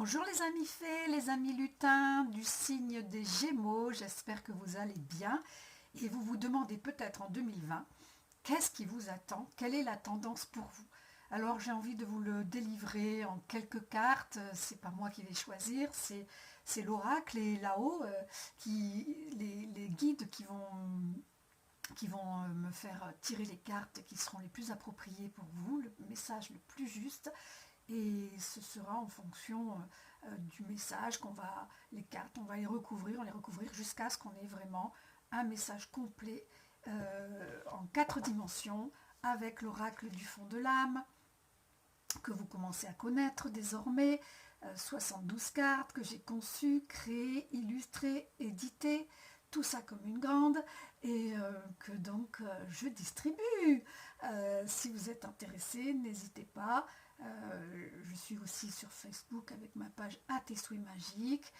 Bonjour les amis fées, les amis lutins du signe des Gémeaux, j'espère que vous allez bien et vous vous demandez peut-être en 2020 qu'est-ce qui vous attend, quelle est la tendance pour vous. Alors j'ai envie de vous le délivrer en quelques cartes, c'est pas moi qui vais choisir, c'est l'oracle et là-haut les guides qui vont me faire tirer les cartes qui seront les plus appropriées pour vous, le message le plus juste. Et ce sera en fonction du message les cartes, on va les recouvrir jusqu'à ce qu'on ait vraiment un message complet en 4 dimensions avec l'oracle du fond de l'âme que vous commencez à connaître désormais, 72 cartes que j'ai conçues, créées, illustrées, éditées, tout ça comme une grande et que donc je distribue. Si vous êtes intéressé, n'hésitez pas. Je suis aussi sur Facebook avec ma page À tes souhaits magiques.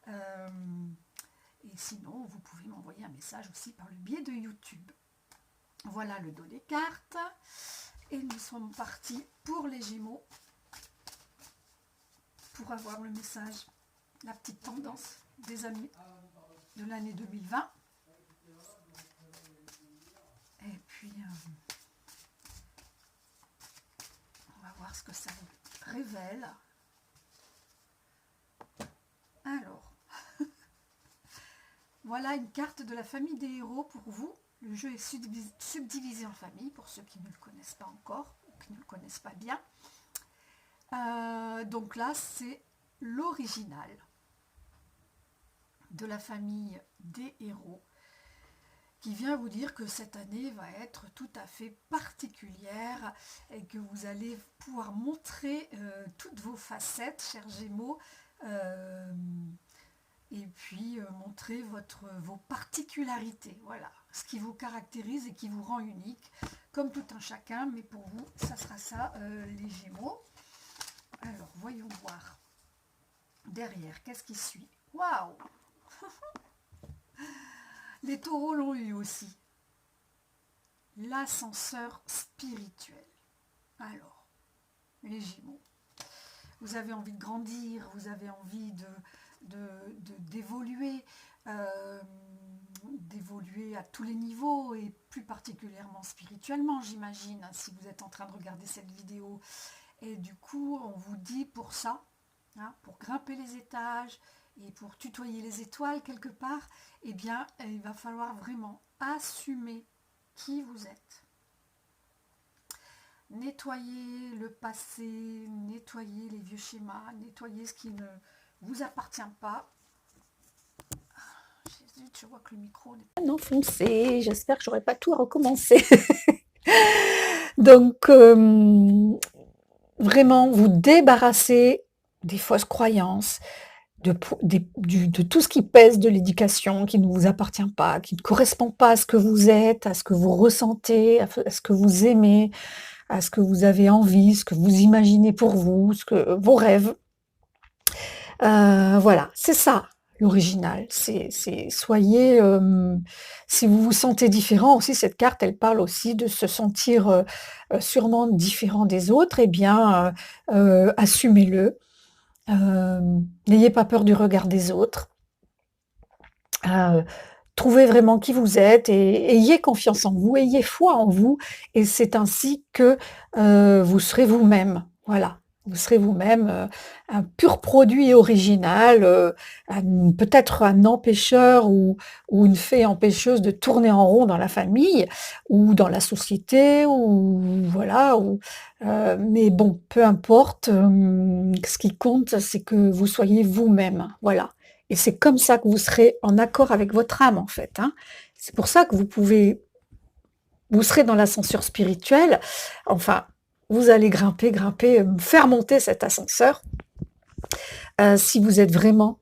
Et sinon, vous pouvez m'envoyer un message aussi par le biais de YouTube. Voilà le dos des cartes. Et nous sommes partis pour les Gémeaux pour avoir le message, la petite tendance des amis de l'année 2020. Et puis, on va voir ce que ça révèle. Alors, voilà une carte de la famille des héros pour vous. Le jeu est subdivisé en familles, pour ceux qui ne le connaissent pas encore, ou qui ne le connaissent pas bien. Donc là, c'est l'original de la famille des héros, qui vient vous dire que cette année va être tout à fait particulière et que vous allez pouvoir montrer toutes vos facettes, chers Gémeaux, et puis montrer vos particularités, voilà, ce qui vous caractérise et qui vous rend unique, comme tout un chacun, mais pour vous, ça sera ça, les Gémeaux. Alors, voyons voir. Derrière, qu'est-ce qui suit? Waouh! Les taureaux l'ont eu aussi. L'ascenseur spirituel. Alors, les Gémeaux, vous avez envie de grandir, vous avez envie d'évoluer, d'évoluer à tous les niveaux et plus particulièrement spirituellement, j'imagine, si vous êtes en train de regarder cette vidéo. Et du coup, on vous dit pour ça, hein, pour grimper les étages et pour tutoyer les étoiles quelque part, eh bien, il va falloir vraiment assumer qui vous êtes. Nettoyer le passé, nettoyer les vieux schémas, nettoyer ce qui ne vous appartient pas. Je vois que le micro n'est pas enfoncé, j'espère que j'aurai pas tout à recommencer. Donc, vraiment vous débarrasser des fausses croyances, de tout ce qui pèse de l'éducation, qui ne vous appartient pas, qui ne correspond pas à ce que vous êtes, à ce que vous ressentez, à ce que vous aimez, à ce que vous avez envie, ce que vous imaginez pour vous, vos rêves. Voilà, c'est ça l'original. Soyez, si vous vous sentez différent aussi, cette carte, elle parle aussi de se sentir sûrement différent des autres, eh bien, assumez-le. N'ayez pas peur du regard des autres. Trouvez vraiment qui vous êtes et ayez confiance en vous, ayez foi en vous, et c'est ainsi que vous serez vous-même. Voilà, vous serez vous-même, un pur produit original, peut-être un empêcheur ou une fée empêcheuse de tourner en rond dans la famille ou dans la société, ou voilà, mais bon, peu importe, ce qui compte, c'est que vous soyez vous-même, voilà. Et c'est comme ça que vous serez en accord avec votre âme, en fait, hein. C'est pour ça que vous serez dans l'ascenseur spirituel. Enfin, vous allez grimper, faire monter cet ascenseur. Si vous êtes vraiment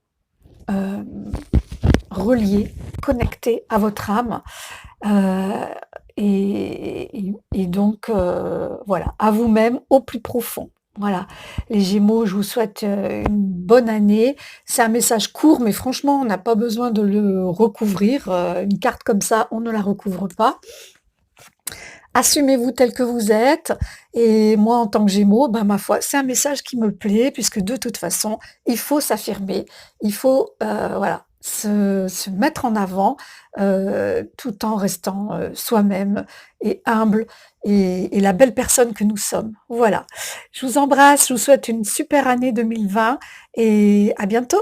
relié, connecté à votre âme. Et donc, voilà, à vous-même, au plus profond. Voilà, les Gémeaux, je vous souhaite une bonne année. C'est un message court, mais franchement, on n'a pas besoin de le recouvrir. Une carte comme ça, on ne la recouvre pas. assumez-vous tel que vous êtes et moi, en tant que Gémeaux, ben, ma foi, c'est un message qui me plaît puisque de toute façon, il faut s'affirmer, il faut, voilà, se mettre en avant, tout en restant, soi-même et humble et la belle personne que nous sommes. Voilà. Je vous embrasse, je vous souhaite une super année 2020 et à bientôt.